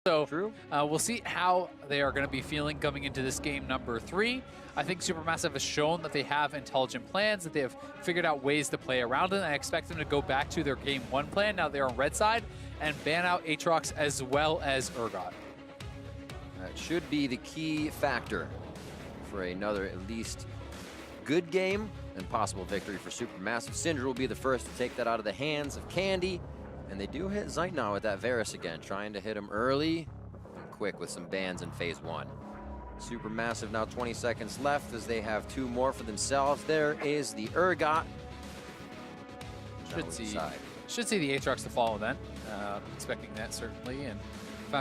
So we'll see how they are going to be feeling coming into this game number 3. I think SuperMassive has shown that they have intelligent plans, that they have figured out ways to play around it, and I expect them to go back to their game 1 plan, now they're on red side, and ban out Aatrox as well as Urgot. That should be the key factor for another at least good game and possible victory for SuperMassive. Syndra will be the first to take that out of the hands of Candy. And they do hit Zeitnot with that Varus again, trying to hit him early and quick with some bans in phase 1. SuperMassive now 20 seconds left as they have 2 more for themselves. There is the Urgot. Should see the Aatrox to follow then. Expecting that certainly. And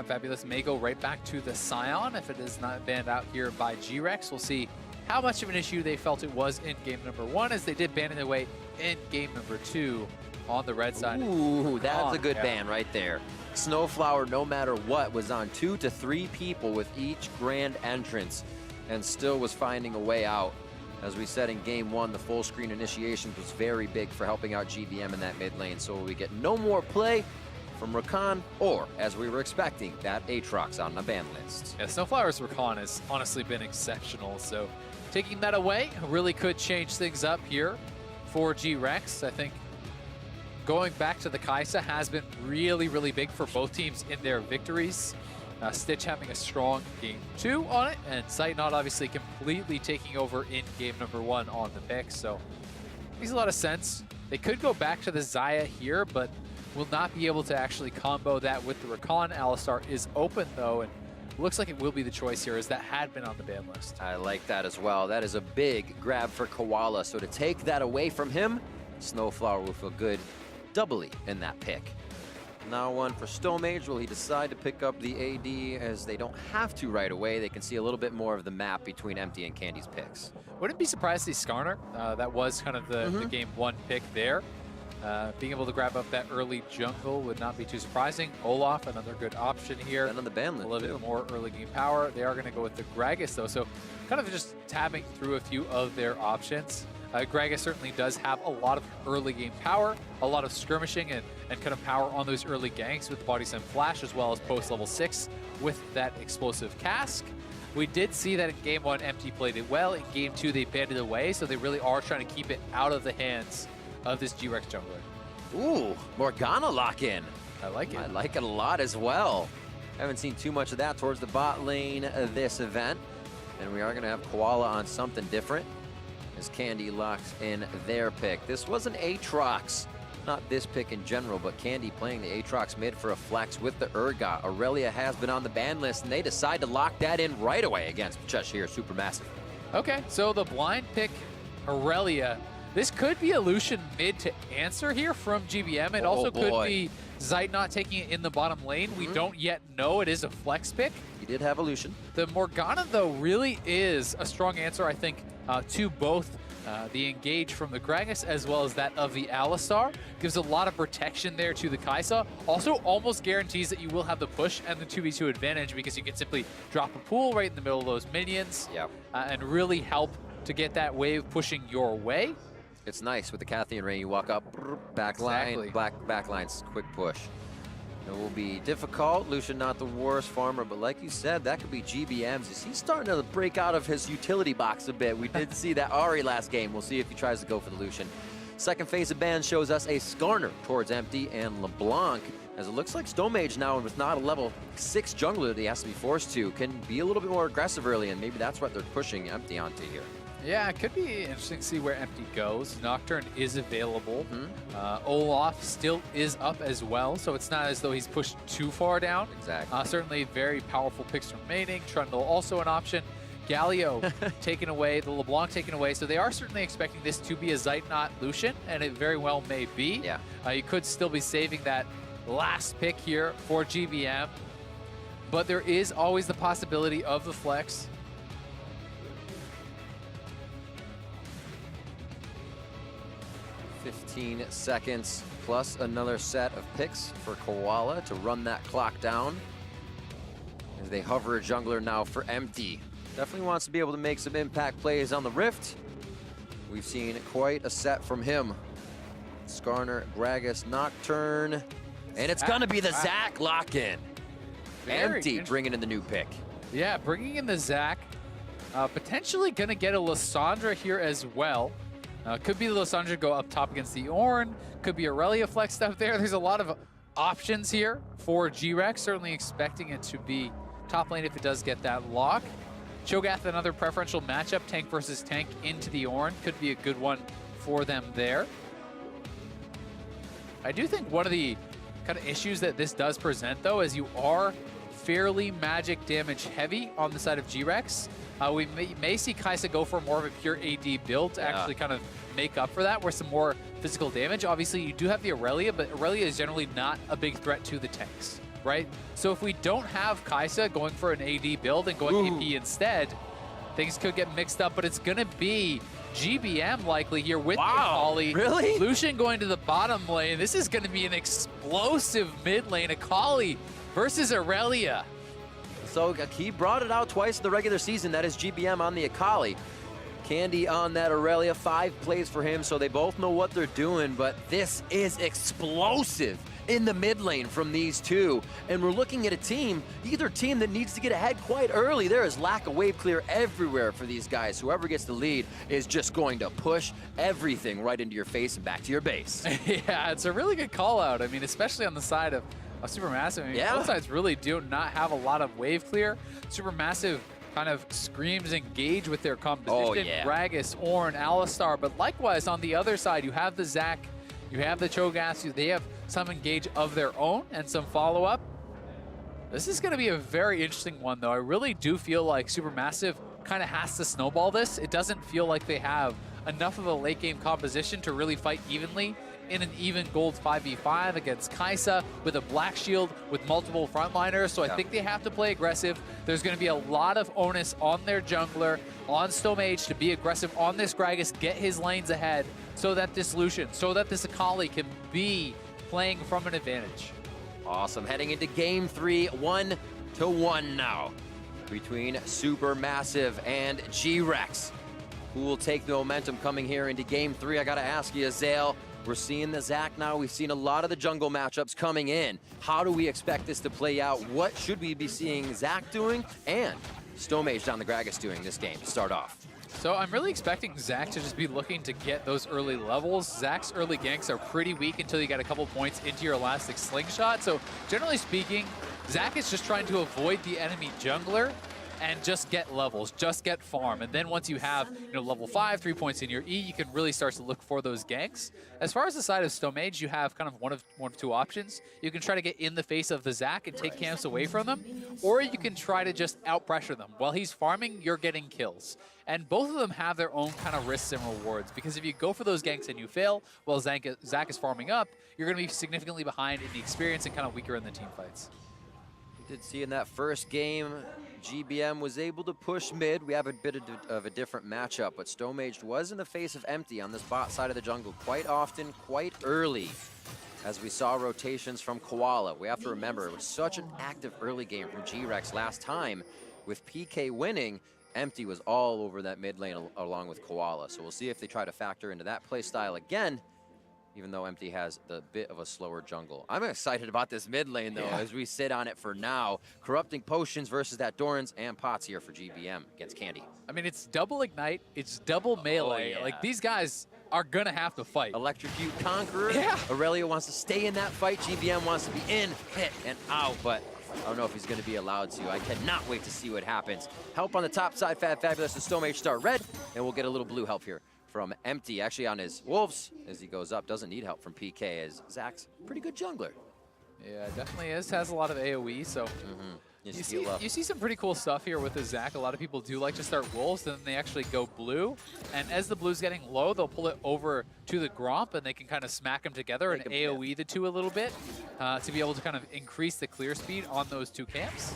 Fabulous may go right back to the Scion if it is not banned out here by GRX. We'll see how much of an issue they felt it was in game number 1 as they did ban it away in game number 2. On the red side. Ooh, that's a good ban right there. Snowflower, no matter what, was on 2 to 3 people with each grand entrance and still was finding a way out. As we said in game 1, the full screen initiations was very big for helping out GBM in that mid lane. So we get no more play from Rakan or, as we were expecting, that Aatrox on the ban list. Yeah, Snowflower's Rakan has honestly been exceptional. So taking that away really could change things up here for GRX. I think going back to the Kai'Sa has been really, really big for both teams in their victories. Stitch having a strong game 2 on it, and Zeitnot obviously completely taking over in game number 1 on the pick. So makes a lot of sense. They could go back to the Xayah here, but will not be able to actually combo that with the Rakan. Alistar is open though, and looks like it will be the choice here, as that had been on the ban list. I like that as well. That is a big grab for Koala. So to take that away from him, Snowflower will feel good doubly in that pick. Now one for Stomage. Will he decide to pick up the AD as they don't have to right away? They can see a little bit more of the map between Empty and Candy's picks. Wouldn't be surprised to see Skarner. That was kind of the game 1 pick there. Being able to grab up that early jungle would not be too surprising. Olaf, another good option here. And on the ban list, a little bit more early game power. They are going to go with the Gragas though, so kind of just tabbing through a few of their options. Gragas certainly does have a lot of early game power, a lot of skirmishing and kind of power on those early ganks with the Body Slam Flash, as well as post level 6 with that explosive cask. We did see that in game 1, Empty played it well. In game 2, they banned it away, so they really are trying to keep it out of the hands of this GRX jungler. Ooh, Morgana lock-in. I like it. I like it a lot as well. Haven't seen too much of that towards the bot lane this event. And we are going to have Koala on something different as Candy locks in their pick. This was an Aatrox, not this pick in general, but Candy playing the Aatrox mid for a flex with the Urgot. Aurelia has been on the ban list, and they decide to lock that in right away against Cheshire SuperMassive. Okay, so the blind pick, Aurelia. This could be a Lucian mid to answer here from GBM. It also could be Zeitnot taking it in the bottom lane. We don't yet know. It is a flex pick. He did have a Lucian. The Morgana, though, really is a strong answer, I think, to both the engage from the Gragas as well as that of the Alistar. Gives a lot of protection there to the Kai'Sa. Also almost guarantees that you will have the push and the 2v2 advantage, because you can simply drop a pool right in the middle of those minions and really help to get that wave pushing your way. It's nice with the Cathian Ray. You walk up, back line, back lines, quick push. It will be difficult. Lucian not the worst farmer, but like you said, that could be GBM's. He's starting to break out of his utility box a bit. We did see that Ari last game. We'll see if he tries to go for the Lucian. Second phase of ban shows us a Skarner towards Empty and LeBlanc, as it looks like Stomage now, with not a level 6 jungler that he has to be forced to, can be a little bit more aggressive early, and maybe that's what they're pushing Empty onto here. Yeah, it could be interesting to see where Empty goes. Nocturne is available. Olaf still is up as well, so it's not as though he's pushed too far down. Exactly. Certainly very powerful picks remaining. Trundle also an option. Galio taken away, the LeBlanc taken away. So they are certainly expecting this to be a Zeitnot Lucian, and it very well may be. Yeah. You could still be saving that last pick here for GBM, but there is always the possibility of the flex. 15 seconds plus another set of picks for Koala to run that clock down as they hover a jungler now for Empty. Definitely wants to be able to make some impact plays on the Rift. We've seen quite a set from him. Skarner, Gragas, Nocturne, and it's gonna be the Zac lock-in. Empty bringing in the new pick. Yeah, bringing in the Zach. Potentially going to get a Lysandra here as well. Could be the Lysandra go up top against the Ornn. Could be Aurelia flexed up there. There's a lot of options here for GRX. Certainly expecting it to be top lane if it does get that lock. Cho'Gath, another preferential matchup, tank versus tank into the Ornn. Could be a good one for them there. I do think one of the kind of issues that this does present, though, is you are fairly magic damage heavy on the side of GRX. We may see Kai'Sa go for more of a pure AD build to actually kind of make up for that, where some more physical damage. Obviously, you do have the Aurelia, but Aurelia is generally not a big threat to the tanks, right? So if we don't have Kai'Sa going for an AD build and going AP instead, things could get mixed up, but it's going to be GBM likely here with Akali. Really? Lucian going to the bottom lane. This is going to be an explosive mid lane. Akali versus Aurelia. So he brought it out twice in the regular season. That is GBM on the Akali. Candy on that Aurelia. 5 plays for him, so they both know what they're doing, but this is explosive in the mid lane from these two. And we're looking at a team, either team that needs to get ahead quite early. There is lack of wave clear everywhere for these guys. Whoever gets the lead is just going to push everything right into your face and back to your base. Yeah, it's a really good call out. I mean, especially on the side of SuperMassive. I mean, both sides really do not have a lot of wave clear. SuperMassive kind of screams engage with their composition. Gragas, Ornn, Alistar, but likewise on the other side, you have the Zac, you have the Cho'Gath, they have some engage of their own and some follow-up. This is going to be a very interesting one, though. I really do feel like SuperMassive kind of has to snowball this. It doesn't feel like they have enough of a late-game composition to really fight evenly in an even gold 5v5 against Kai'Sa with a black shield with multiple frontliners. So I think they have to play aggressive. There's going to be a lot of onus on their jungler, on StoneMage, to be aggressive on this Gragas, get his lanes ahead so that this Lucian, so that this Akali can be playing from an advantage. Awesome. Heading into game 3, 1-1 now between SuperMassive and GRX. Who will take the momentum coming here into game 3? I got to ask you, Zale. We're seeing the Zac now. We've seen a lot of the jungle matchups coming in. How do we expect this to play out? What should we be seeing Zac doing and StoneMage down the Gragas doing this game to start off? So I'm really expecting Zac to just be looking to get those early levels. Zac's early ganks are pretty weak until you get a couple points into your elastic slingshot. So generally speaking, Zac is just trying to avoid the enemy jungler and just get levels, just get farm. And then once you have, level 5, 3 points in your E, you can really start to look for those ganks. As far as the side of StoneMage, you have kind of one of two options. You can try to get in the face of the Zac and take camps away from them, or you can try to just out-pressure them. While he's farming, you're getting kills. And both of them have their own kind of risks and rewards, because if you go for those ganks and you fail, while Zac is farming up, you're going to be significantly behind in the experience and kind of weaker in the team fights. We did see in that first game, GBM was able to push mid. We have a bit of a different matchup, but StoneMage was in the face of Empty on this bot side of the jungle quite often, quite early, as we saw rotations from Koala. We have to remember, it was such an active early game from GRX last time. With PK winning, Empty was all over that mid lane along with Koala. So we'll see if they try to factor into that play style again, even though Empty has the bit of a slower jungle. I'm excited about this mid lane, though, as we sit on it for now. Corrupting Potions versus that Doran's and Pots here for GBM against Candy. I mean, it's double Ignite, it's double melee. Like, these guys are going to have to fight. Electrocute Conqueror. Aurelia wants to stay in that fight. GBM wants to be in, hit, and out, but I don't know if he's going to be allowed to. I cannot wait to see what happens. Help on the top side, Fabulous, and StoneMage start red, and we'll get a little blue help here from Empty. Actually on his Wolves as he goes up, doesn't need help from PK as Zac's pretty good jungler. Yeah, definitely is. Has a lot of AoE, so you see some pretty cool stuff here with the Zac. A lot of people do like to start Wolves, and then they actually go blue. And as the blue's getting low, they'll pull it over to the Gromp, and they can kind of smack them together and AoE the two a little bit to be able to kind of increase the clear speed on those two camps.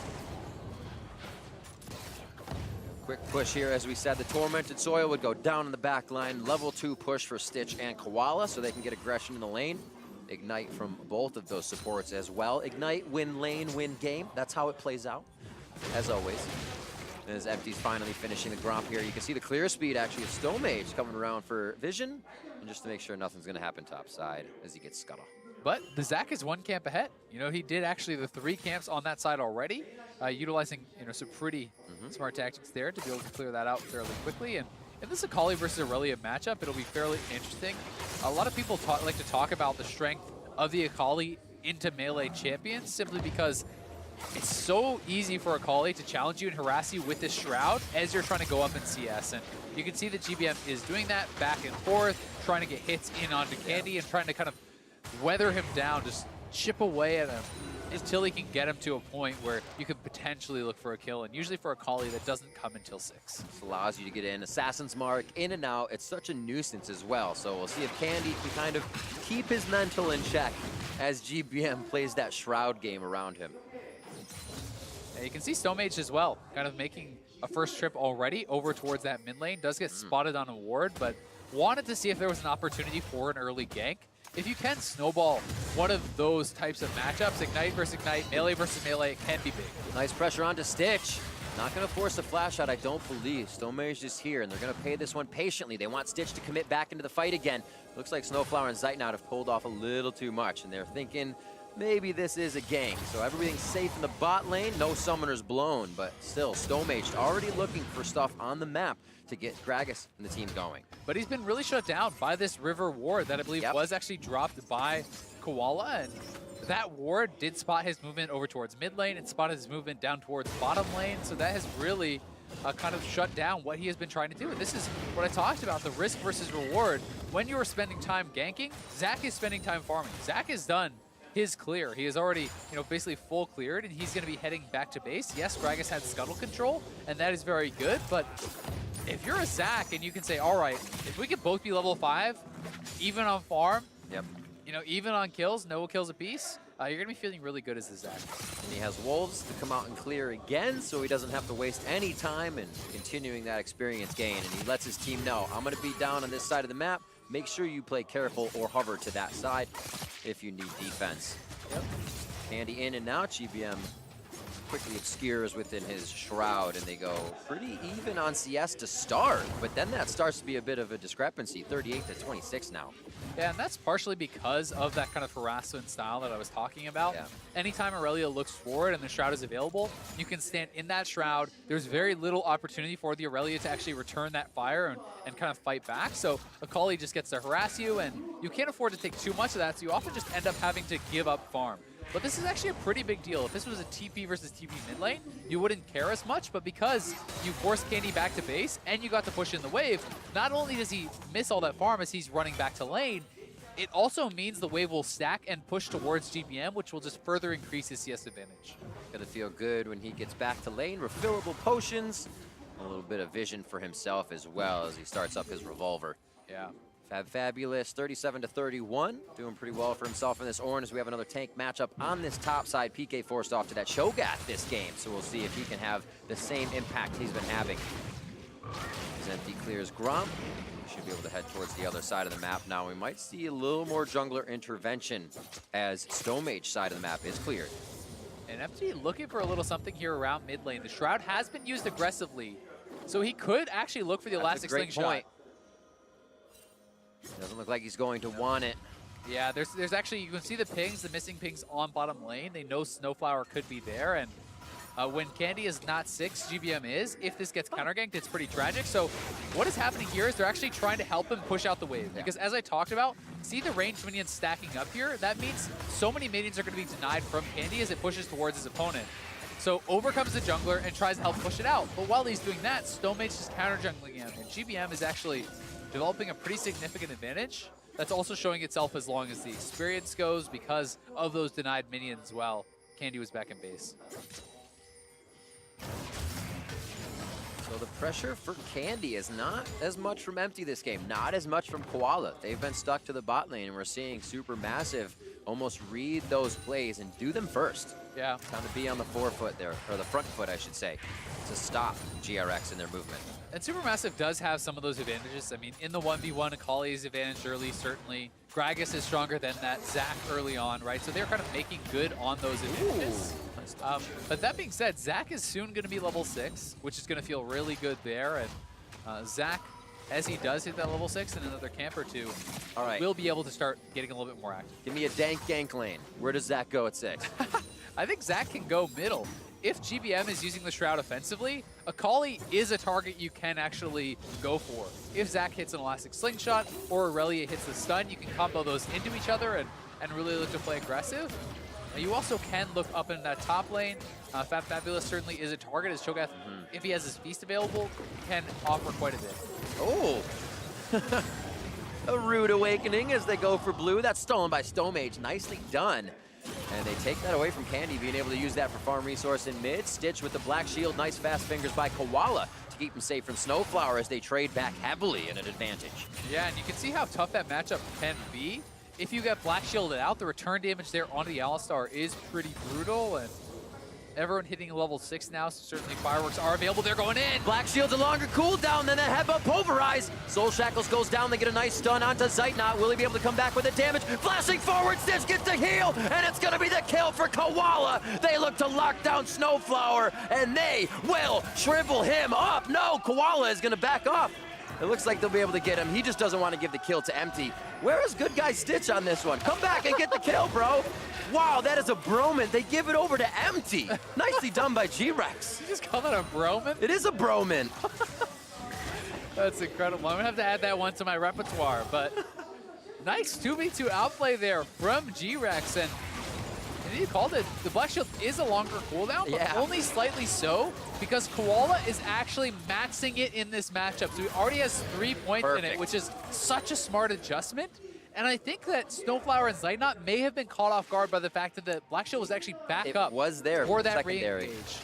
Quick push here, as we said, the Tormented Soil would go down in the back line. Level 2 push for Stitch and Koala so they can get aggression in the lane. Ignite from both of those supports as well. Ignite, win lane, win game. That's how it plays out, as always. And as Empty's finally finishing the Gromp here, you can see the clear speed actually of StoneMage coming around for vision, and just to make sure nothing's going to happen top side as he gets Scuttle. But the Zach is 1 camp ahead. You know, he did actually the 3 camps on that side already, utilizing, you know, some pretty smart tactics there to be able to clear that out fairly quickly. And if this is Akali versus Aurelia matchup, it'll be fairly interesting. A lot of people like to talk about the strength of the Akali into melee champions simply because it's so easy for Akali to challenge you and harass you with this Shroud as you're trying to go up in CS. And you can see that GBM is doing that back and forth, trying to get hits in onto Candy and trying to kind of weather him down, just chip away at him until he can get him to a point where you could potentially look for a kill. And usually for Akali, that doesn't come until 6. This allows you to get in. Assassin's Mark, in and out. It's such a nuisance as well. So we'll see if Candy can kind of keep his mental in check as GBM plays that Shroud game around him. Yeah, you can see Stomage as well, kind of making a first trip already over towards that mid lane. Does get spotted on a ward, but wanted to see if there was an opportunity for an early gank. If you can snowball one of those types of matchups, Ignite versus Ignite, melee versus melee, it can be big. Nice pressure onto Stitch. Not going to force a flash out, I don't believe. Stomage is here, and they're going to pay this one patiently. They want Stitch to commit back into the fight again. Looks like Snowflower and Zeitnout have pulled off a little too much, and they're thinking maybe this is a gank. So everything's safe in the bot lane. No summoners blown, but still, Stomage already looking for stuff on the map to get Gragas and the team going. But he's been really shut down by this River ward that I believe was actually dropped by Koala. And that ward did spot his movement over towards mid lane and spotted his movement down towards bottom lane. So that has really kind of shut down what he has been trying to do. And this is what I talked about, the risk versus reward. When you are spending time ganking, Zach is spending time farming. Zach is done his clear. He is already, you know, basically full cleared, and he's going to be heading back to base. Yes, Gragas had scuttle control, and that is very good, but if you're a Zach and you can say, all right, if we could both be level 5, even on farm, you know, even on kills, no kills apiece, you're going to be feeling really good as the Zach. And he has Wolves to come out and clear again, so he doesn't have to waste any time in continuing that experience gain. And he lets his team know, I'm going to be down on this side of the map. Make sure you play careful or hover to that side if you need defense. Candy in and out. GBM quickly obscures within his Shroud, and they go pretty even on CS to start, but then that starts to be a bit of a discrepancy, 38 to 26 now. Yeah, and that's partially because of that kind of harassment style that I was talking about. Anytime Aurelia looks forward and the Shroud is available, you can stand in that Shroud. There's very little opportunity for the Aurelia to actually return that fire and kind of fight back. So Akali just gets to harass you, and you can't afford to take too much of that, so you often just end up having to give up farm. But this is actually a pretty big deal. If this was a TP versus TP mid lane, you wouldn't care as much, but because you forced Candy back to base and you got to push in the wave, not only does he miss all that farm as he's running back to lane, it also means the wave will stack and push towards GBM, which will just further increase his CS advantage. Gonna feel good when he gets back to lane. Refillable potions, a little bit of vision for himself as well as he starts up his revolver. Yeah. Fabulous, 37 to 31, doing pretty well for himself in this orange as we have another tank matchup on this top side. PK forced off to that Shogat this game, so we'll see if he can have the same impact he's been having. As Empty clears Grump, we should be able to head towards the other side of the map now. We might see a little more jungler intervention as Stomage side of the map is cleared. And Empty looking for a little something here around mid lane. The Shroud has been used aggressively, so he could actually look for the Elastic Slingshot. Doesn't look like he's going to want it. Yeah, there's actually, you can see the pings, the missing pings on bottom lane. They know Snowflower could be there, and when Candy is not 6, GBM is. If this gets counter-ganked, it's pretty tragic. So what is happening here is they're actually trying to help him push out the wave. Because as I talked about, see the ranged minions stacking up here? That means so many minions are going to be denied from Candy as it pushes towards his opponent. So over comes the jungler and tries to help push it out. But while he's doing that, Stomage is counter-jungling him, and GBM is actually developing a pretty significant advantage. That's also showing itself as long as the experience goes because of those denied minions as well. Candy was back in base. So the pressure for Candy is not as much from Empty this game, not as much from Koala. They've been stuck to the bot lane, and we're seeing SuperMassive almost read those plays and do them first. Yeah. Time to be on the forefoot there, or the front foot, I should say, to stop GRX in their movement. And SuperMassive does have some of those advantages. I mean, in the 1v1, Akali's advantage early, certainly. Gragas is stronger than that Zach early on, right? So they're kind of making good on those advantages. But that being said, Zach is soon going to be level 6, which is going to feel really good there. And Zach as he does hit that level 6 and another camp or two, All right. will be able to start getting a little bit more active. Give me a dank gank lane. Where does Zach go at 6? I think Zach can go middle. If GBM is using the Shroud offensively, Akali is a target you can actually go for. If Zach hits an Elastic Slingshot or Aurelia hits the stun, you can combo those into each other and really look to play aggressive. You also can look up in that top lane. Fabulous certainly is a target, as Cho'Gath, if he has his Feast available, can offer quite a bit. Oh! A rude awakening as they go for blue. That's stolen by Stomage. Nicely done. And they take that away from Candy, being able to use that for farm resource in mid. Stitch with the Black Shield. Nice fast fingers by Koala to keep him safe from Snowflower as they trade back heavily in an advantage. Yeah, and you can see how tough that matchup can be. If you get Black Shielded out, the return damage there onto the Alistar is pretty brutal, and everyone hitting level 6 now, so certainly fireworks are available. They're going in. Black Shield's a longer cooldown than a headbutt pulverize. Soul Shackles goes down. They get a nice stun onto Zeitnot. Will he be able to come back with the damage? Flashing forward, Stitch gets the heal, and it's going to be the kill for Koala. They look to lock down Snowflower, and they will shrivel him up. No, Koala is going to back off. It looks like they'll be able to get him. He just doesn't want to give the kill to Empty. Where is good guy Stitch on this one? Come back and get the kill, bro. Wow, that is a broman. They give it over to Empty. Nicely done by GRX. You just call that a broman? It is a broman. That's incredible. I'm going to have to add that one to my repertoire, but nice 2v2 outplay there from GRX, and you called it. The Black Shield is a longer cooldown, but only slightly so, because Koala is actually maxing it in this matchup. So he already has 3 points in it, which is such a smart adjustment. And I think that Snowflower and Zeitnot may have been caught off guard by the fact that the Black Shield was actually back up was there for that re-engage.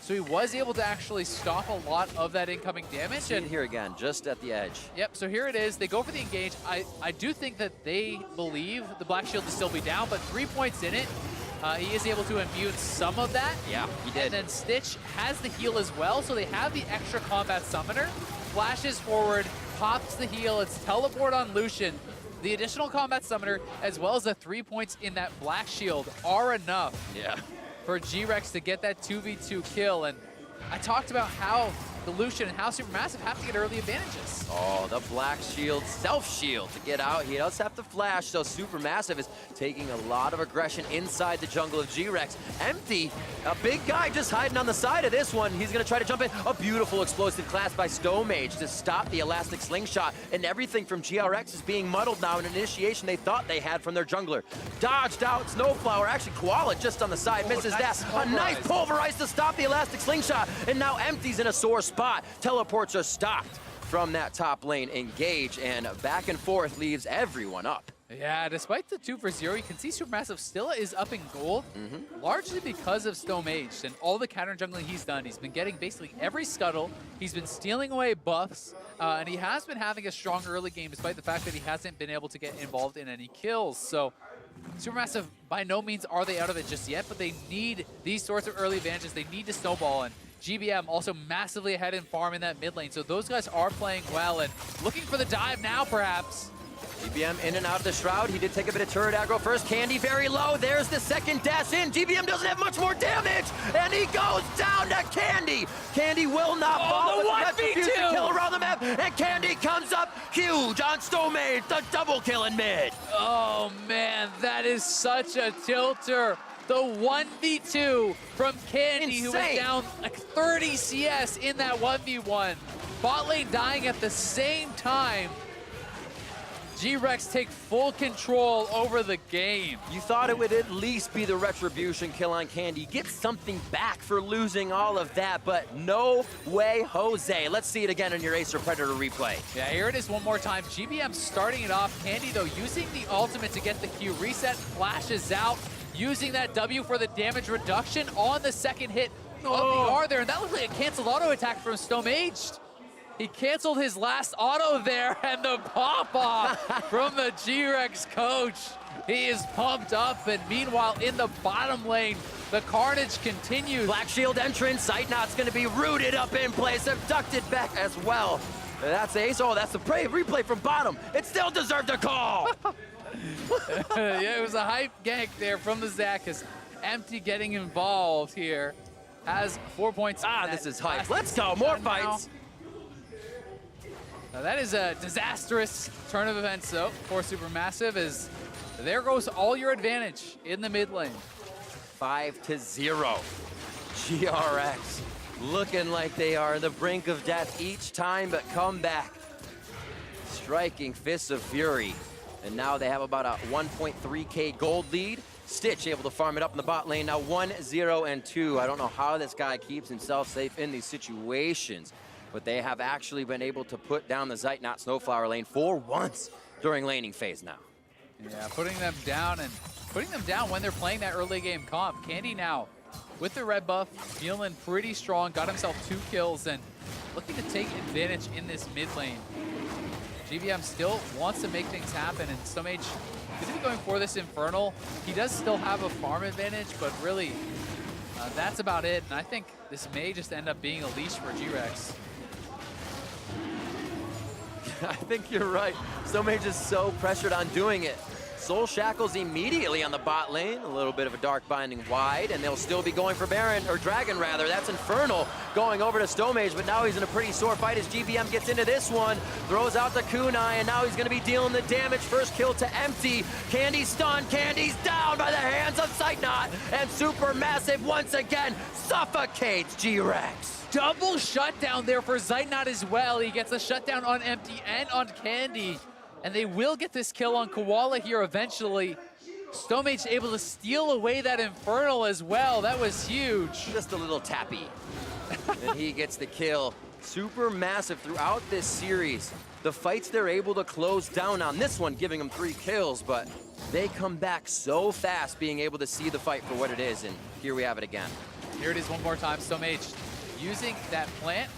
So he was able to actually stop a lot of that incoming damage. See it here again, just at the edge. Yep, so here it is. They go for the engage. I do think that they believe the Black Shield to still be down, but 3 points in it. He is able to immune some of that. Yeah, he did. And then Stitch has the heal as well, so they have the extra combat summoner. Flashes forward, pops the heal. It's teleport on Lucian. The additional combat summoner, as well as the 3 points in that Black Shield, are enough for GRX to get that 2v2 kill. And I talked about how the Lucian and how SuperMassive have to get early advantages. Oh, the Black Shield, self-shield to get out. He does have to flash, so SuperMassive is taking a lot of aggression inside the jungle of GRX. Empty, a big guy just hiding on the side of this one. He's going to try to jump in. A beautiful explosive class by Stomage to stop the Elastic Slingshot, and everything from GRX is being muddled now in an initiation they thought they had from their jungler. Dodged out Snowflower, actually Koala just on the side, misses that. A nice pulverize to stop the Elastic Slingshot, and now Empty's in a sore spot. Teleports are stopped from that top lane engage, and back and forth leaves everyone up. Yeah, despite the 2 for 0, you can see SuperMassive still is up in gold, largely because of Stomage and all the counter jungling he's done. He's been getting basically every scuttle, he's been stealing away buffs, and he has been having a strong early game despite the fact that he hasn't been able to get involved in any kills. So SuperMassive, by no means are they out of it just yet, but they need these sorts of early advantages. They need to snowball, and GBM also massively ahead in farm in that mid lane. So those guys are playing well and looking for the dive now, perhaps. GBM in and out of the Shroud. He did take a bit of turret aggro first. Candy very low. There's the second dash in. GBM doesn't have much more damage, and he goes down to Candy. Candy will not fall. The 1v2 kill around the map, and Candy comes up huge on Stomage. The double kill in mid. Oh man, that is such a tilter. The 1v2 from Candy, who went down like 30 CS in that 1v1. Bot lane dying at the same time. GRX take full control over the game. You thought it would at least be the retribution kill on Candy. Get something back for losing all of that, but no way, Jose. Let's see it again in your Acer Predator replay. Yeah, here it is one more time. GBM starting it off. Candy, though, using the ultimate to get the Q reset, flashes out, using that W for the damage reduction on the second hit of the R there, and that looked like a canceled auto attack from Stomage. He canceled his last auto there, and the pop-off from the GRX coach. He is pumped up, and meanwhile, in the bottom lane, the carnage continues. Black Shield entrance, Zeitnot's gonna be rooted up in place, abducted back as well. That's Ace, that's the replay from bottom. It still deserved a call. Yeah, it was a hype gank there from the Zakas. Empty getting involved here. Has 4 points. This is hype. Let's go, more fights. Now that is a disastrous turn of events, though, for SuperMassive, as there goes all your advantage in the mid lane. 5-0. GRX looking like they are on the brink of death each time, but come back. Striking Fists of Fury. And now they have about a 1.3K gold lead. Stitch able to farm it up in the bot lane. Now 1-0-2. I don't know how this guy keeps himself safe in these situations, but they have actually been able to put down the Zeitnot Snowflower lane for once during laning phase now. Yeah, putting them down when they're playing that early game comp. Candy now with the red buff, feeling pretty strong, got himself 2 kills and looking to take advantage in this mid lane. GBM still wants to make things happen, and StoneMage going to be going for this Infernal. He does still have a farm advantage, but really that's about it. And I think this may just end up being a leash for GRX. I think you're right. StoneMage is so pressured on doing it. Soul Shackles immediately on the bot lane. A little bit of a Dark Binding wide, and they'll still be going for Baron, or Dragon rather. That's Infernal going over to StoneMage, but now he's in a pretty sore fight as GBM gets into this one. Throws out the kunai, and now he's going to be dealing the damage. First kill to Empty. Candy's stunned. Candy's down by the hands of Zeitnot, and SuperMassive once again suffocates GRX. Double shutdown there for Zeitnot as well. He gets a shutdown on Empty and on Candy. And they will get this kill on Koala here eventually. StoneMage able to steal away that Infernal as well. That was huge. Just a little tappy. And he gets the kill. SuperMassive throughout this series. The fights they're able to close down on. This one giving them 3 kills, but they come back so fast being able to see the fight for what it is. And here we have it again. Here it is one more time. StoneMage using that plant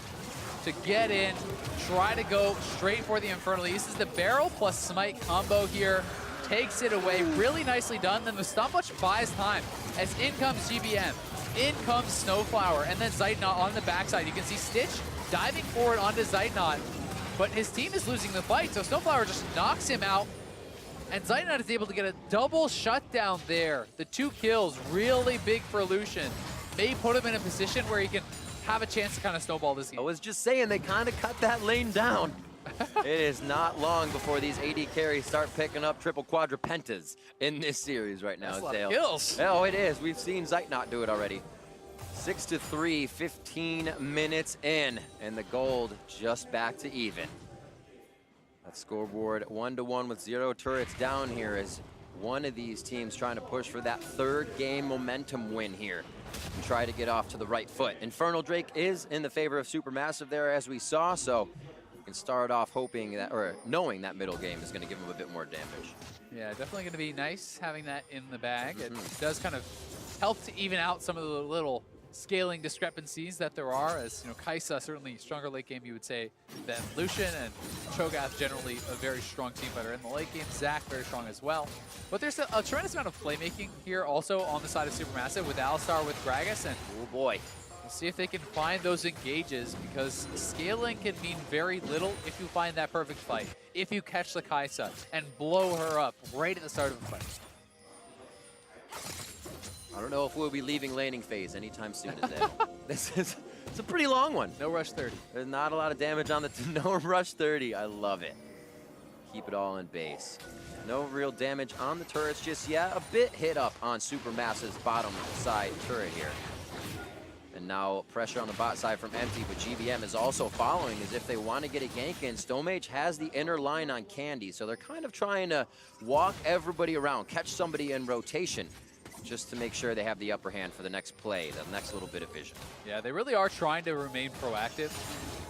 to get in, try to go straight for the Infernal. He uses the barrel plus smite combo here, takes it away, really nicely done. Then the stopwatch buys time as in comes GBM, in comes Snowflower, and then Zeitnot on the backside. You can see Stitch diving forward onto Zeitnot, but his team is losing the fight, so Snowflower just knocks him out, and Zeitnot is able to get a double shutdown there. The 2 kills, really big for Lucian. May put him in a position where he can have a chance to kind of snowball this game. I was just saying, they kind of cut that lane down. It is not long before these AD carries start picking up triple quadrupentas in this series right now. That's a lot of kills. Oh, it is. We've seen Zeitnot do it already. 6-3, 15 minutes in, and the gold just back to even. That scoreboard 1-1 with 0 turrets down here as one of these teams trying to push for that 3rd game momentum win here and try to get off to the right foot. Infernal Drake is in the favor of SuperMassive there, as we saw, so you can start off hoping that, or knowing that middle game is going to give him a bit more damage. Yeah, definitely going to be nice having that in the bag. It does kind of help to even out some of the little scaling discrepancies that there are, as you know, Kai'Sa certainly stronger late game, you would say, than Lucian, and Cho'Gath generally a very strong team fighter in the late game. Zac very strong as well. But there's a tremendous amount of playmaking here also on the side of SuperMassive with Alistar, with Gragas, and oh boy, we'll see if they can find those engages, because scaling can mean very little if you find that perfect fight. If you catch the Kai'Sa and blow her up right at the start of the fight. I don't know if we'll be leaving laning phase anytime soon, is it? It's a pretty long one. No rush 30. There's not a lot of damage on the no rush 30. I love it. Keep it all in base. No real damage on the turrets just yet. A bit hit up on SuperMassive's bottom side turret here. And now pressure on the bot side from Empty, but GBM is also following as if they want to get a gank in. StoneMage has the inner line on Candy, so they're kind of trying to walk everybody around, catch somebody in rotation, just to make sure they have the upper hand for the next play, the next little bit of vision. Yeah, they really are trying to remain proactive.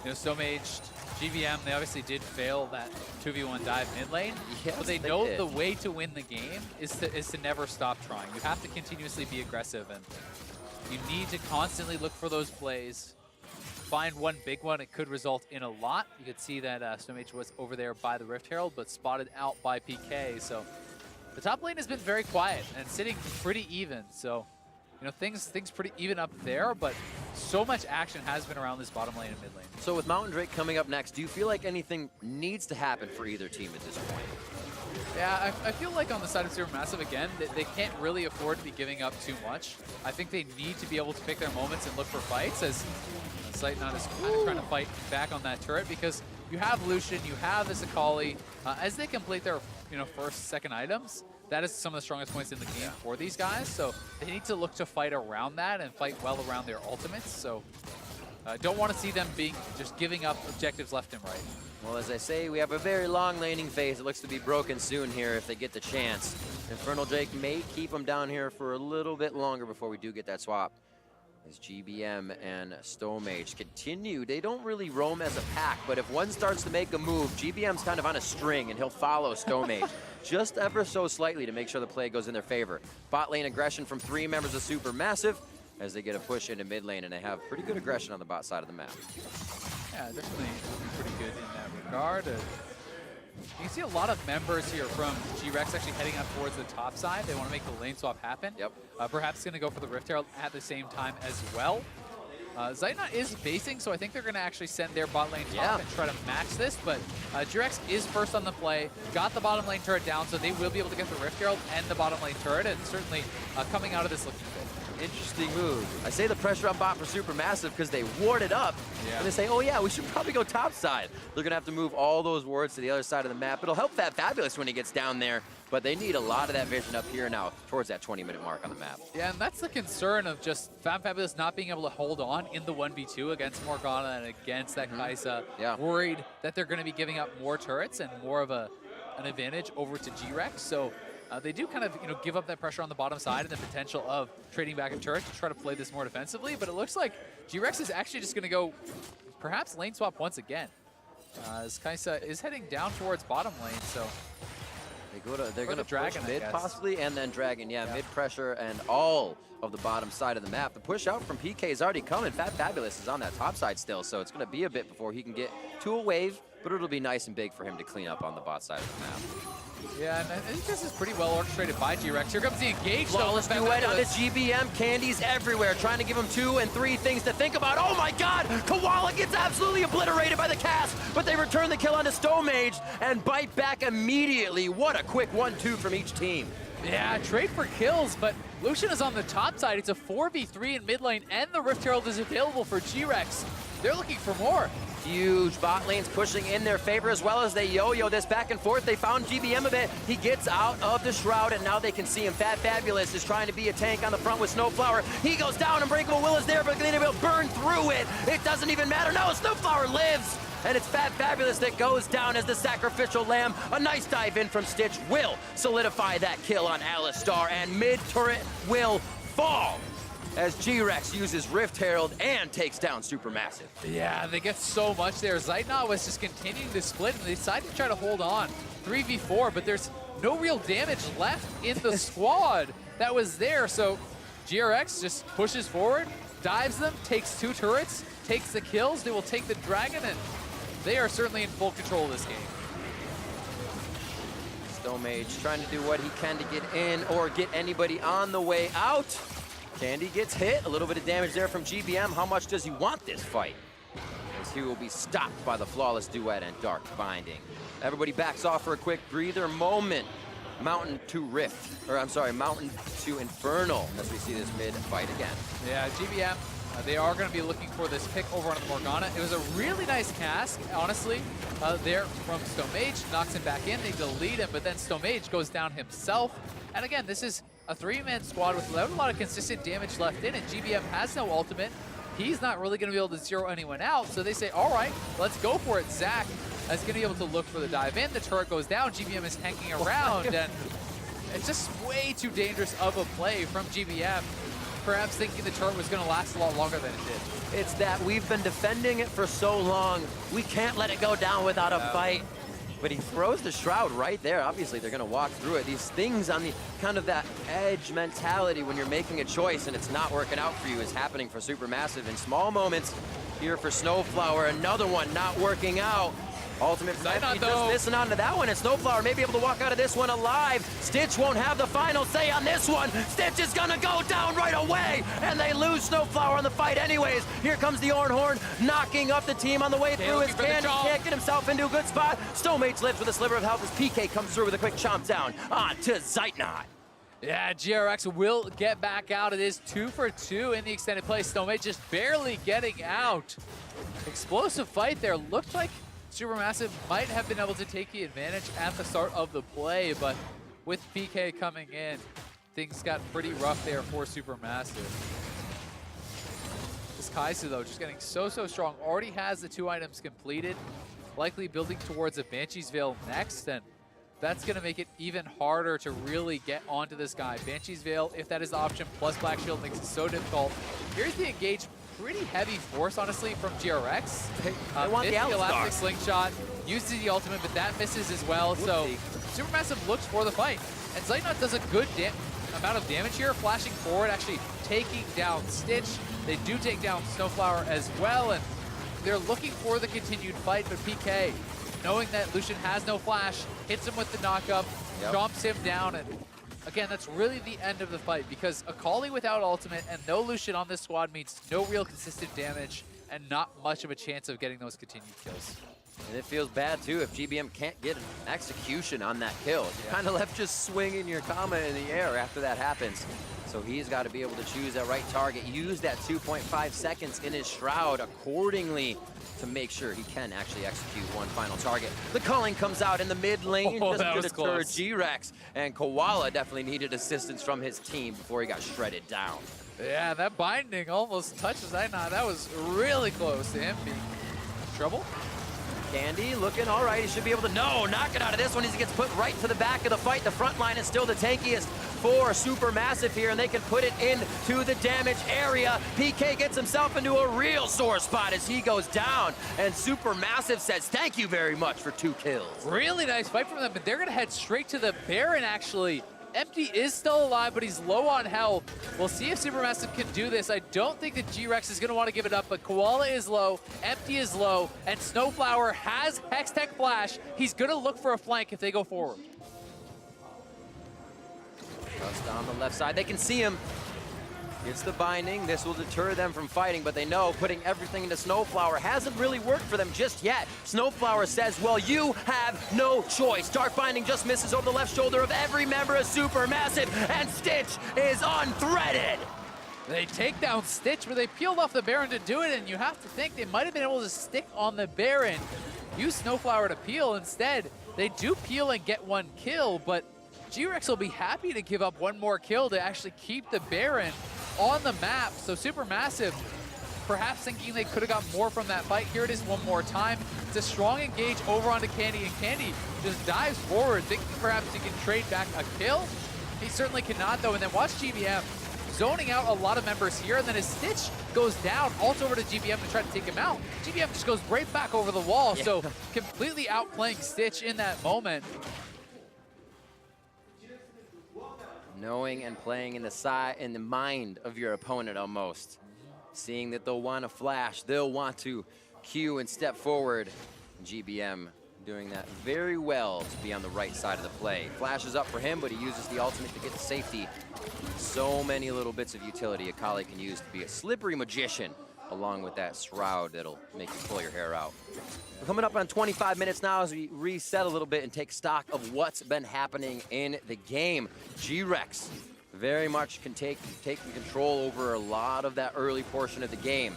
You know, StoneMage, GBM, they obviously did fail that 2v1 dive mid lane, yes, but they know the way to win the game is to never stop trying. You have to continuously be aggressive, and you need to constantly look for those plays. Find one big one, it could result in a lot. You could see that StoneMage was over there by the Rift Herald, but spotted out by PK, so the top lane has been very quiet and sitting pretty even, so you know, things pretty even up there, but so much action has been around this bottom lane and mid lane. So with Mountain Drake coming up next, do you feel like anything needs to happen for either team at this point? Yeah, I feel like on the side of SuperMassive, again, they can't really afford to be giving up too much. I think they need to be able to pick their moments and look for fights, as Zeitnot is kind of trying to fight back on that turret, because you have Lucian, you have Isakali, as they complete their first, second items, that is some of the strongest points in the game for these guys. So they need to look to fight around that and fight well around their ultimates. So don't want to see them just giving up objectives left and right. Well, as I say, we have a very long laning phase. It looks to be broken soon here if they get the chance. Infernal Drake may keep them down here for a little bit longer before we do get that swap. As GBM and Stomage continue, they don't really roam as a pack, but if one starts to make a move, GBM's kind of on a string and he'll follow Stomage just ever so slightly to make sure the play goes in their favor. Bot lane aggression from 3 members of SuperMassive as they get a push into mid lane, and they have pretty good aggression on the bot side of the map. Yeah, definitely pretty good in that regard. You can see a lot of members here from GRX actually heading up towards the top side. They want to make the lane swap happen. Yep. Perhaps going to go for the Rift Herald at the same time as well. Zeitnot is basing, so I think they're going to actually send their bot lane top and try to match this, but GRX is first on the play, got the bottom lane turret down, so they will be able to get the Rift Herald and the bottom lane turret, and certainly coming out of this looking good. Interesting move. I say the pressure on bot for SuperMassive because they warded up, and they say, oh yeah, we should probably go top side. They're going to have to move all those wards to the other side of the map. It'll help Fat Fabulous when he gets down there, but they need a lot of that vision up here now towards that 20-minute mark on the map. Yeah, and that's the concern of just Fat Fabulous not being able to hold on in the 1v2 against Morgana and against that Kai'Sa. Worried that they're going to be giving up more turrets and more of an advantage over to GRX. So they do kind of give up that pressure on the bottom side and the potential of trading back a turret to try to play this more defensively. But it looks like GRX is actually just going to go perhaps lane swap once again. As Kai'Sa is heading down towards bottom lane, so they're going to push mid possibly, and then Dragon, mid pressure and all of the bottom side of the map. The push out from PK is already coming. Fat Fabulous is on that top side still, so it's going to be a bit before he can get to a wave, but it'll be nice and big for him to clean up on the bot side of the map. Yeah, and I think this is pretty well orchestrated by GRX. Here comes the engage. Flawless duet on the GBM. Candies everywhere, trying to give him 2 and 3 things to think about. Oh my god! Koala gets absolutely obliterated by the cast, but they return the kill onto Stomage and bite back immediately. What a quick 1-2 from each team. Yeah, trade for kills, but Lucian is on the top side. It's a 4v3 in mid lane, and the Rift Herald is available for GRX. They're looking for more. Huge bot lanes pushing in their favor as well as they yo-yo this back and forth. They found GBM a bit. He gets out of the shroud, and now they can see him. Fat Fabulous is trying to be a tank on the front with Snowflower. He goes down, Unbreakable Will is there, but they will burn through it. It doesn't even matter. No, Snowflower lives. And it's Fat Fabulous that goes down as the sacrificial lamb. A nice dive in from Stitch will solidify that kill on Alistar, and mid-turret will fall as GRX uses Rift Herald and takes down SuperMassive. Yeah, they get so much there. Zeitnot was just continuing to split, and they decided to try to hold on 3v4, but there's no real damage left in the squad that was there. So GRX just pushes forward, dives them, takes 2 turrets, takes the kills. They will take the dragon, and they are certainly in full control of this game. Stomage trying to do what he can to get in or get anybody on the way out. Candy gets hit, a little bit of damage there from GBM. How much does he want this fight? As he will be stopped by the Flawless Duet and Dark Binding. Everybody backs off for a quick breather moment. Mountain to Rift, or I'm sorry, Mountain to Infernal as we see this mid fight again. Yeah, GBM, they are going to be looking for this pick over on the Morgana. It was a really nice cast, honestly, there from Stomage. Knocks him back in, they delete him, but then Stomage goes down himself. And again, this is a 3-man squad with a lot of consistent damage left in, and GBM has no ultimate. He's not really going to be able to zero anyone out, so they say, all right, let's go for it. Zach is going to be able to look for the dive in. The turret goes down. GBM is hanging around, and it's just way too dangerous of a play from GBM, perhaps thinking the turret was going to last a lot longer than it did. It's that we've been defending it for so long, we can't let it go down without a fight. But he throws the shroud right there. Obviously, they're going to walk through it. These things on the kind of that edge mentality when you're making a choice and it's not working out for you is happening for SuperMassive in small moments. Here for Snowflower, another one not working out. Ultimate Zeitnot just missing onto that one, and Snowflower may be able to walk out of this one alive. Stitch won't have the final say on this one. Stitch is gonna go down right away, and they lose Snowflower on the fight anyways. Here comes the Ornhorn, knocking up the team on the way through. His Candy can't get himself into a good spot. Stomage lives with a sliver of health as PK comes through with a quick chomp down onto Zeitnot. Yeah, GRX will get back out. It is 2 for 2 in the extended play. Stomage just barely getting out. Explosive fight there. Looked like SuperMassive might have been able to take the advantage at the start of the play, but with PK coming in, things got pretty rough there for SuperMassive. This Kai'Sa, though, just getting so strong. Already has the 2 items completed, likely building towards a Banshee's Veil next, and that's going to make it even harder to really get onto this guy. Banshee's Veil, if that is the option, plus Black Shield makes it so difficult. Here's the engage. Pretty heavy force, honestly, from GRX. They want the elastic slingshot, uses the ultimate, but that misses as well. Whoopsie. So SuperMassive looks for the fight. And Zeitnot does a good amount of damage here, flashing forward, actually taking down Stitch. They do take down Snowflower as well, and they're looking for the continued fight, but PK, knowing that Lucian has no flash, hits him with the knockup, chomps him down, and again, that's really the end of the fight, because Akali without ultimate and no Lucian on this squad means no real consistent damage and not much of a chance of getting those continued kills. And it feels bad, too, if GBM can't get an execution on that kill. You're kind of left just swinging your comma in the air after that happens. So he's got to be able to choose that right target, use that 2.5 seconds in his shroud accordingly to make sure he can actually execute one final target. The culling comes out in the mid lane, doesn't deter GRX, and Koala definitely needed assistance from his team before he got shredded down. Yeah, that binding almost touches Zeitnot. That was really close to him being in trouble. Candy looking all right. He should be able to knock it out of this one as he gets put right to the back of the fight. The front line is still the tankiest for SuperMassive here, and they can put it into the damage area. PK gets himself into a real sore spot as he goes down, and SuperMassive says thank you very much for 2 kills. Really nice fight from them, but they're going to head straight to the Baron, actually. Empty is still alive, but he's low on health. We'll see if SuperMassive can do this. I don't think that GRX is going to want to give it up, but Koala is low, Empty is low, and Snowflower has Hextech Flash. He's going to look for a flank if they go forward. Just on the left side, they can see him. Gets the binding. This will deter them from fighting, but they know putting everything into Snowflower hasn't really worked for them just yet. Snowflower says, well, you have no choice. Dark binding just misses over the left shoulder of every member of SuperMassive, and Stitch is unthreaded. They take down Stitch, but they peeled off the Baron to do it, and you have to think they might have been able to stick on the Baron, use Snowflower to peel. Instead, they do peel and get 1 kill, but GRX will be happy to give up 1 more kill to actually keep the Baron on the map. So SuperMassive, perhaps thinking they could have got more from that fight. Here it is one more time. It's a strong engage over onto Candy, and Candy just dives forward, thinking perhaps he can trade back a kill. He certainly cannot, though. And then watch GBM zoning out a lot of members here, and then as Stitch goes down, ult over to GBM to try to take him out. GBM just goes right back over the wall, so completely outplaying Stitch in that moment. Knowing and playing in the mind of your opponent almost. Seeing that they'll want to flash, they'll want to queue and step forward. GBM doing that very well to be on the right side of the play. Flashes up for him, but he uses the ultimate to get to safety. So many little bits of utility Akali can use to be a slippery magician, along with that shroud that'll make you pull your hair out. We're coming up on 25 minutes now as we reset a little bit and take stock of what's been happening in the game. GRX very much taking control over a lot of that early portion of the game.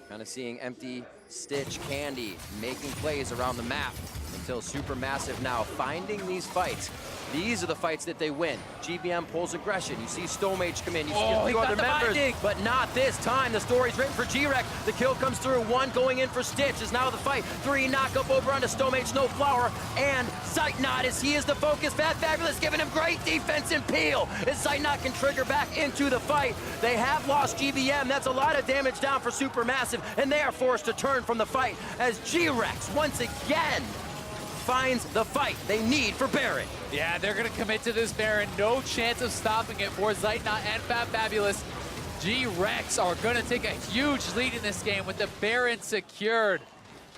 Kind of seeing Empty, Stitch, Candy making plays around the map until SuperMassive now finding these fights. These are the fights that they win. GBM pulls aggression. You see Stomage come in. You see a few other members, but not this time. The story's written for GRX. The kill comes through. 1 going in for Stitch is now the fight. 3 knock up over onto Stomage, Snowflower, and Zeitnot as he is the focus. Fat Fabulous giving him great defense and peel as Zeitnot can trigger back into the fight. They have lost GBM. That's a lot of damage down for SuperMassive, and they are forced to turn from the fight as GRX once again finds the fight they need for Baron. Yeah, they're going to commit to this Baron. No chance of stopping it for Zeitnot and Fat Fabulous. GRX are going to take a huge lead in this game with the Baron secured.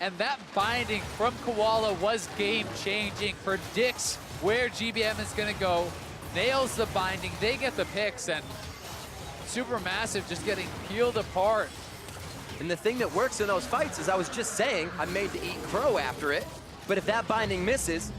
And that binding from Koala was game-changing. Predicts where GBM is going to go. Nails the binding. They get the picks, and SuperMassive just getting peeled apart. And the thing that works in those fights is, I was just saying, I'm made to eat crow after it. But if that binding misses,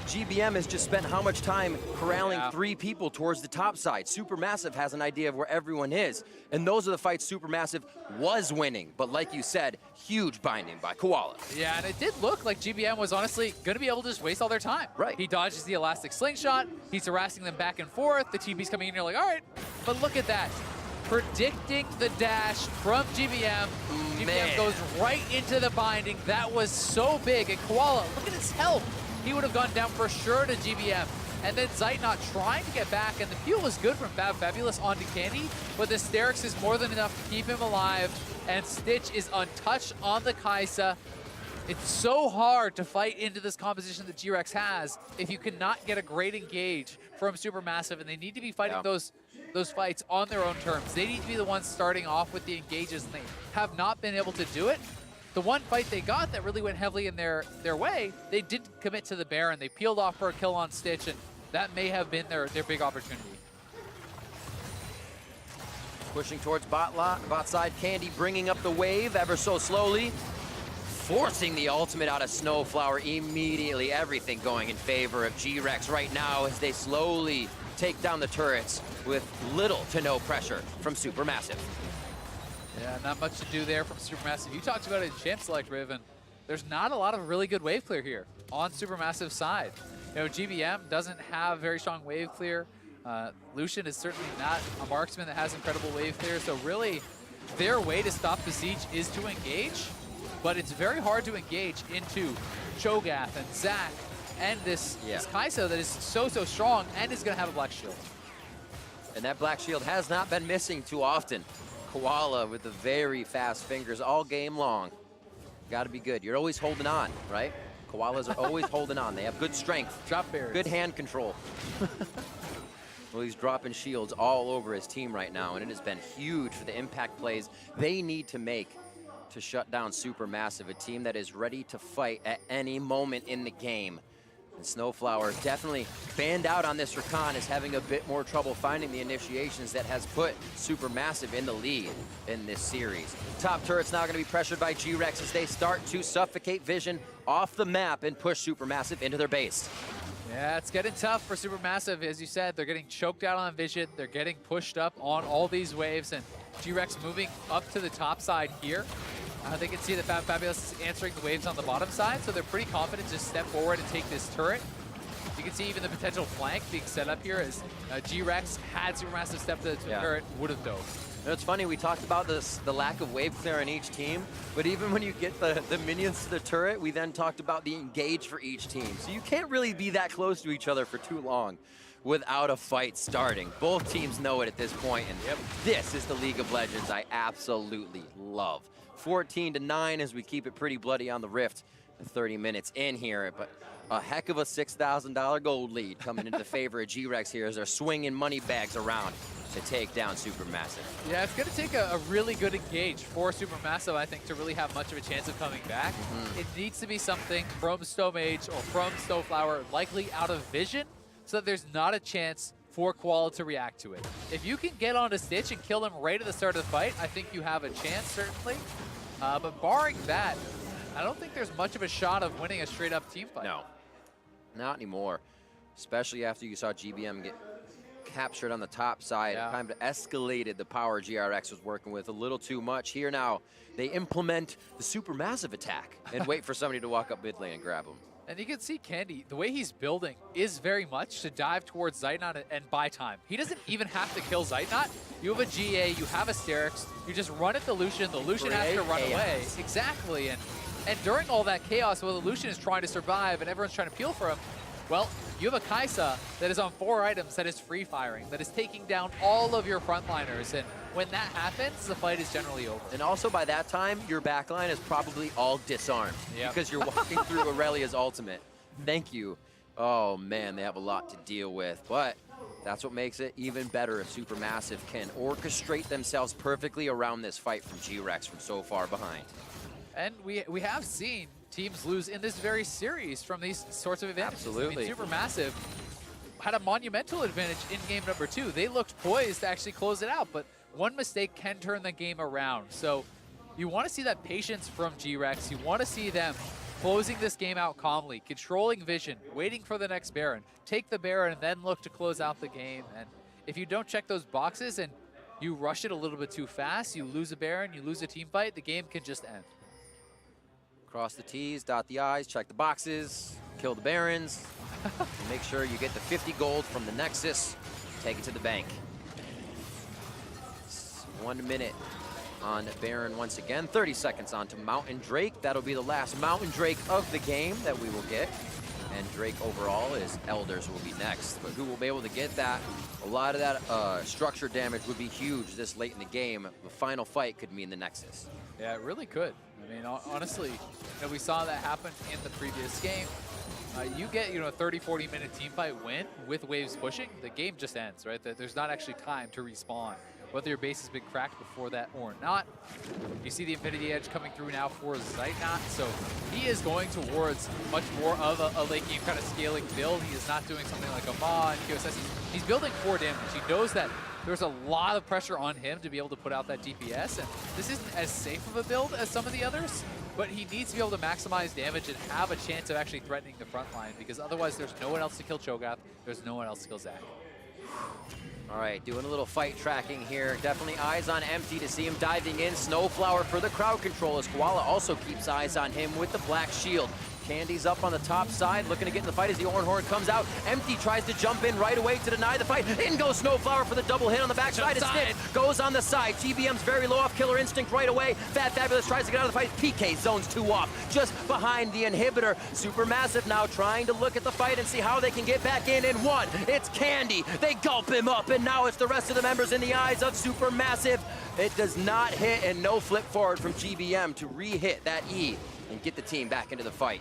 GBM has just spent how much time corralling 3 people towards the top side. SuperMassive has an idea of where everyone is, and those are the fights SuperMassive was winning. But like you said, huge binding by Koala. Yeah, and it did look like GBM was honestly going to be able to just waste all their time. Right. He dodges the elastic slingshot, he's harassing them back and forth, the TP's coming in, you're like, all right, but look at that. Predicting the dash from GBM. GBM goes right into the binding. That was so big. And Koala, look at his health. He would have gone down for sure to GBM. And then Zeitnot trying to get back, and the peel was good from Fabulous onto Candy, but the Sterix is more than enough to keep him alive, and Stitch is untouched on the Kaisa. It's so hard to fight into this composition that GRX has if you cannot get a great engage from SuperMassive, and they need to be fighting those fights on their own terms. They need to be the ones starting off with the engages, and they have not been able to do it. The one fight they got that really went heavily in their way, they did commit to the Baron. They peeled off for a kill on Stitch, and that may have been their big opportunity. Pushing towards bot side, Candy bringing up the wave ever so slowly. Forcing the ultimate out of Snowflower immediately. Everything going in favor of GRX right now as they slowly take down the turrets with little to no pressure from SuperMassive. Yeah, not much to do there from SuperMassive. You talked about it in Champ Select, Riven. There's not a lot of really good wave clear here on SuperMassive's side. You know, GBM doesn't have very strong wave clear. Lucian is certainly not a marksman that has incredible wave clear, so really their way to stop the siege is to engage, but it's very hard to engage into Cho'Gath and Zac and this Kaisa that is so strong and is going to have a black shield. And that black shield has not been missing too often. Koala with the very fast fingers all game long. Got to be good. You're always holding on, right? Koalas are always holding on. They have good strength. Drop bears. Good hand control. Well, he's dropping shields all over his team right now, and it has been huge for the impact plays they need to make to shut down SuperMassive, a team that is ready to fight at any moment in the game. And Snowflower definitely banned out on this Rakan, is having a bit more trouble finding the initiations that has put SuperMassive in the lead in this series. Top turret's now going to be pressured by GRX as they start to suffocate Vision off the map and push SuperMassive into their base. Yeah, it's getting tough for SuperMassive. As you said, they're getting choked out on Vision. They're getting pushed up on all these waves, and GRX moving up to the top side here. They can see that Fabulous is answering the waves on the bottom side, so they're pretty confident to step forward and take this turret. You can see even the potential flank being set up here as GRX had SuperMassive step to the turret, would have dove. You know, it's funny, we talked about the lack of wave clear on each team, but even when you get the minions to the turret, we then talked about the engage for each team. So you can't really be that close to each other for too long without a fight starting. Both teams know it at this point, and this is the League of Legends I absolutely love. 14-9 as we keep it pretty bloody on the Rift. 30 minutes in here, but a heck of a $6,000 gold lead coming into the favor of GRX here as they're swinging money bags around to take down SuperMassive. Yeah, it's going to take a really good engage for SuperMassive, I think, to really have much of a chance of coming back. It needs to be something from Snowmage or from Snowflower, likely out of Vision, so that there's not a chance for Koala to react to it. If you can get onto Stitch and kill him right at the start of the fight, I think you have a chance, certainly. But barring that, I don't think there's much of a shot of winning a straight-up team fight. No, not anymore. Especially after you saw GBM get captured on the top side. It kind of escalated the power GRX was working with a little too much. Here now, they implement the SuperMassive attack and wait for somebody to walk up mid lane and grab him. And you can see Candy, the way he's building is very much to dive towards Zeitnot and buy time. He doesn't even have to kill Zeitnot. You have a GA, you have a Sterix, you just run at the Lucian has to run away. Exactly, and during all that chaos, while the Lucian is trying to survive and everyone's trying to peel for him, well, you have a Kaisa that is on 4 items that is free firing, that is taking down all of your frontliners, and when that happens, the fight is generally over. And also by that time, your backline is probably all disarmed because you're walking through Aurelia's ultimate. Thank you. Oh man, they have a lot to deal with, but that's what makes it even better if SuperMassive can orchestrate themselves perfectly around this fight from GRX from so far behind. And we have seen teams lose in this very series from these sorts of advantages. Absolutely. I mean, SuperMassive had a monumental advantage in game number 2. They looked poised to actually close it out, but one mistake can turn the game around. So you want to see that patience from GRX. You want to see them closing this game out calmly, controlling vision, waiting for the next Baron, take the Baron, and then look to close out the game. And if you don't check those boxes and you rush it a little bit too fast, you lose a Baron, you lose a team fight, the game can just end. Cross the T's, dot the I's, check the boxes, kill the Barons, make sure you get the 50 gold from the Nexus, take it to the bank. 1 minute on Baron once again, 30 seconds onto Mountain Drake. That'll be the last Mountain Drake of the game that we will get. And Drake overall is Elders will be next. But who will be able to get that? A lot of that structure damage would be huge this late in the game. The final fight could mean the Nexus. Yeah, it really could. I mean, honestly, we saw that happen in the previous game. You get, a 30, 40-minute team fight win with waves pushing, the game just ends, right? There's not actually time to respawn, whether your base has been cracked before that or not. You see the Infinity Edge coming through now for Zeitnot, so he is going towards much more of a late game kind of scaling build. He is not doing something like a Ma and QSS. He's building 4 damage. He knows that there's a lot of pressure on him to be able to put out that DPS, and this isn't as safe of a build as some of the others, but he needs to be able to maximize damage and have a chance of actually threatening the front line, because otherwise there's no one else to kill Cho'Gath, there's no one else to kill Zac. All right, doing a little fight tracking here. Definitely eyes on Empty to see him diving in. Snowflower for the crowd control as Koala also keeps eyes on him with the black shield. Candy's up on the top side, looking to get in the fight as the Orange Horn comes out. Empty tries to jump in right away to deny the fight. In goes Snowflower for the double hit on the backside. Snip goes on the side. GBM's very low off Killer Instinct right away. Fabulous tries to get out of the fight. PK zones 2 off, just behind the inhibitor. SuperMassive now trying to look at the fight and see how they can get back in. And one, it's Candy. They gulp him up, and now it's the rest of the members in the eyes of SuperMassive. It does not hit, and no flip forward from GBM to re-hit that E and get the team back into the fight.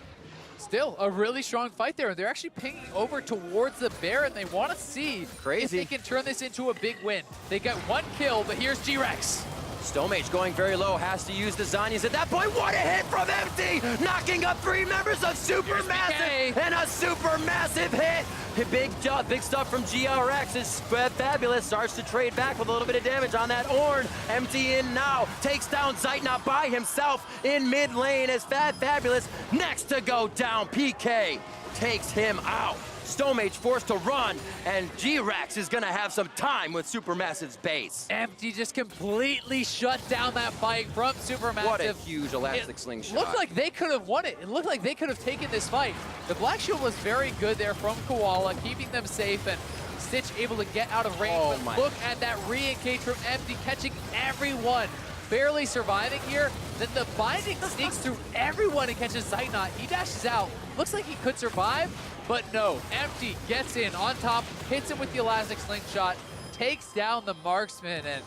Still a really strong fight there. They're actually pinging over towards the Baron. They want to see if they can turn this into a big win. They got 1 kill, but here's GRX. Stomage going very low, has to use the Zanyas at that point. What a hit from Empty! Knocking up 3 members of SuperMassive, and a SuperMassive hit! Big stuff from GRX is fabulous. Starts to trade back with a little bit of damage on that Ornn. Empty in now, takes down Zeitnot by himself in mid lane as fabulous. Next to go down, PK takes him out. Stomage forced to run, and GRX is gonna have some time with SuperMassive's base. Empty just completely shut down that fight from SuperMassive. What a huge elastic slingshot. Looked like they could have won it. It looked like they could have taken this fight. The Black Shield was very good there from Koala, keeping them safe, and Stitch able to get out of range. But look at that re-engage from Empty, catching everyone. Barely surviving here. Then the Binding sneaks through everyone and catches Zeitnot. He dashes out. Looks like he could survive, but no. Empty gets in on top, hits him with the elastic slingshot, takes down the marksman, and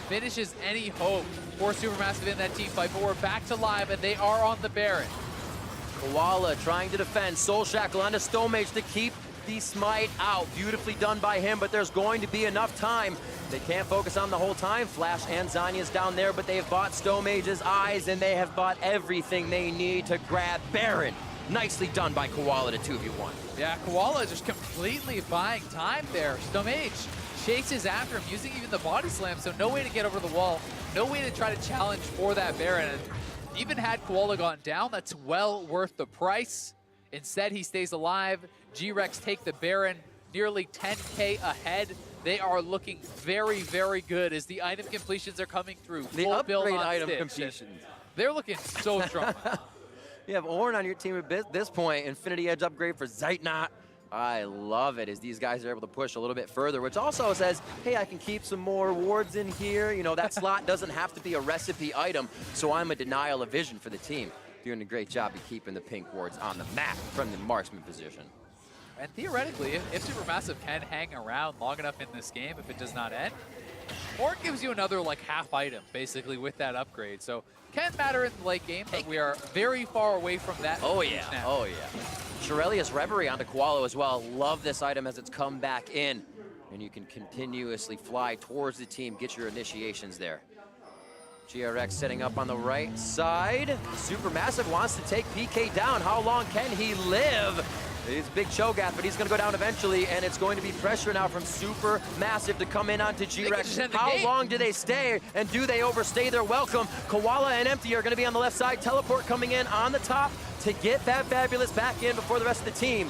finishes any hope for SuperMassive in that team fight. But we're back to live, and they are on the Baron. Koala trying to defend. Soul Shackle onto Stomage to keep the smite out. Beautifully done by him, but there's going to be enough time. They can't focus on the whole time. Flash and Zanya's down there, but they've bought Stomage's eyes, and they have bought everything they need to grab Baron. Nicely done by Koala to 2v1. Yeah, Koala just completely buying time there. Stomage chases after him, using even the body slam, so no way to get over the wall, no way to try to challenge for that Baron. And even had Koala gone down, that's well worth the price. Instead, he stays alive. GRX take the Baron, nearly 10K ahead. They are looking very, very good as the item completions are coming through. The upgrade item completions. They're looking so strong. You have Ornn on your team at this point. Infinity Edge upgrade for Zeitnot. I love it as these guys are able to push a little bit further, which also says, hey, I can keep some more wards in here. You know, that slot doesn't have to be a recipe item, so I'm a denial of vision for the team. Doing a great job of keeping the pink wards on the map from the marksman position. And theoretically, if SuperMassive can hang around long enough in this game, if it does not end, or it gives you another like half item, basically, with that upgrade. So can matter in the late game, but we are very far away from that. Oh yeah, now. Oh yeah. Shirelius Reverie onto Koala as well. Love this item as it's come back in. And you can continuously fly towards the team, get your initiations there. GRX setting up on the right side. SuperMassive wants to take PK down. How long can he live? It's a big Cho'Gath, but he's going to go down eventually, and it's going to be pressure now from SuperMassive to come in onto GRX. How long do they stay, and do they overstay their welcome? Koala and Empty are going to be on the left side. Teleport coming in on the top to get that Fabulous back in before the rest of the team.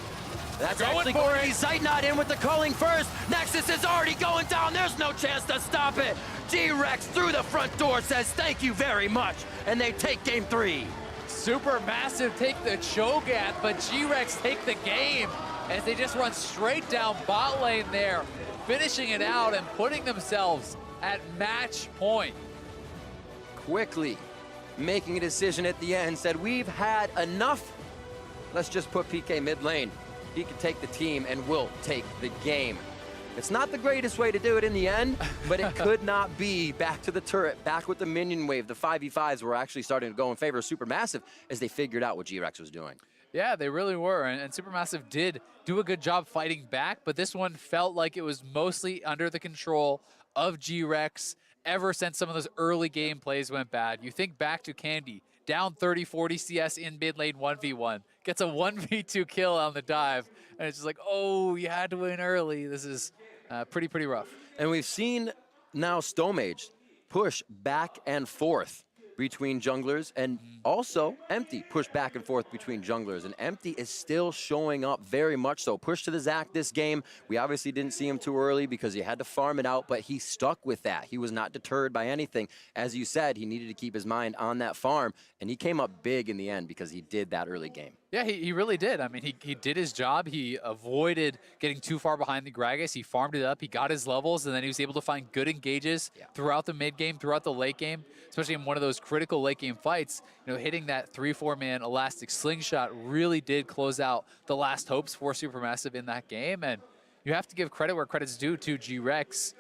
That's actually going to be Zeitnot in with the culling first. Nexus is already going down. There's no chance to stop it. GRX through the front door says thank you very much, and they take game 3. SuperMassive take the Cho'Gath, but GRX take the game as they just run straight down bot lane there, finishing it out and putting themselves at match point. Quickly making a decision at the end, said we've had enough. Let's just put PK mid lane. He can take the team and will take the game. It's not the greatest way to do it in the end, but it could not be. Back to the turret, back with the minion wave. The 5v5s were actually starting to go in favor of SuperMassive as they figured out what GRX was doing. Yeah, they really were, and SuperMassive did do a good job fighting back, but this one felt like it was mostly under the control of GRX ever since some of those early game plays went bad. You think back to Candy, down 30-40 CS in mid lane 1v1, gets a 1v2 kill on the dive, and it's just like, oh, you had to win early. This is pretty rough. And we've seen now Stomage push back and forth between junglers, and also Empty push back and forth between junglers, and Empty is still showing up very much so. Push to the Zac this game. We obviously didn't see him too early because he had to farm it out, but he stuck with that. He was not deterred by anything. As you said, he needed to keep his mind on that farm, and he came up big in the end because he did that early game. Yeah, he really did. I mean, he did his job. He avoided getting too far behind the Gragas. He farmed it up. He got his levels, and then he was able to find good engages throughout the mid game, throughout the late game, especially in one of those critical late game fights. You know, hitting that 3-4-man elastic slingshot really did close out the last hopes for SuperMassive in that game. And you have to give credit where credit's due to GRX.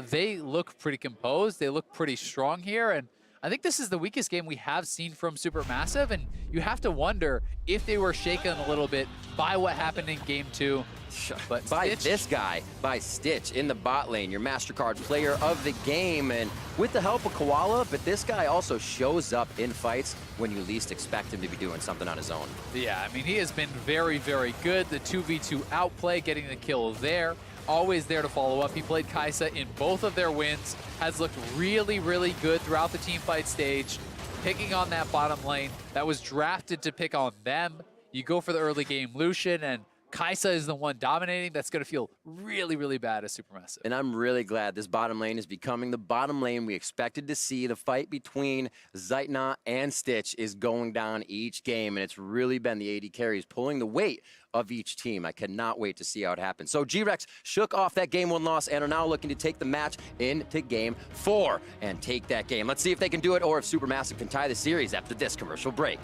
They look pretty composed. They look pretty strong here, and I think this is the weakest game we have seen from SuperMassive, and you have to wonder if they were shaken a little bit by what happened in Game 2. But by this guy, by Stitch in the bot lane, your MasterCard player of the game, and with the help of Koala, but this guy also shows up in fights when you least expect him to be doing something on his own. Yeah, I mean, he has been very good. The 2v2 outplay, getting the kill there. Always there to follow up. He played Kai'Sa in both of their wins, has looked really good throughout the team fight stage, picking on that bottom lane that was drafted to pick on them. You go for the early game Lucian, and Kai'Sa is the one dominating. That's going to feel really bad as SuperMassive. And I'm really glad this bottom lane is becoming the bottom lane we expected to see. The fight between Zeitnot and Stitch is going down each game, and it's really been the AD carries pulling the weight of each team. I cannot wait to see how it happens. So GRX shook off that game 1 loss and are now looking to take the match into game 4 and take that game. Let's see if they can do it or if SuperMassive can tie the series after this commercial break.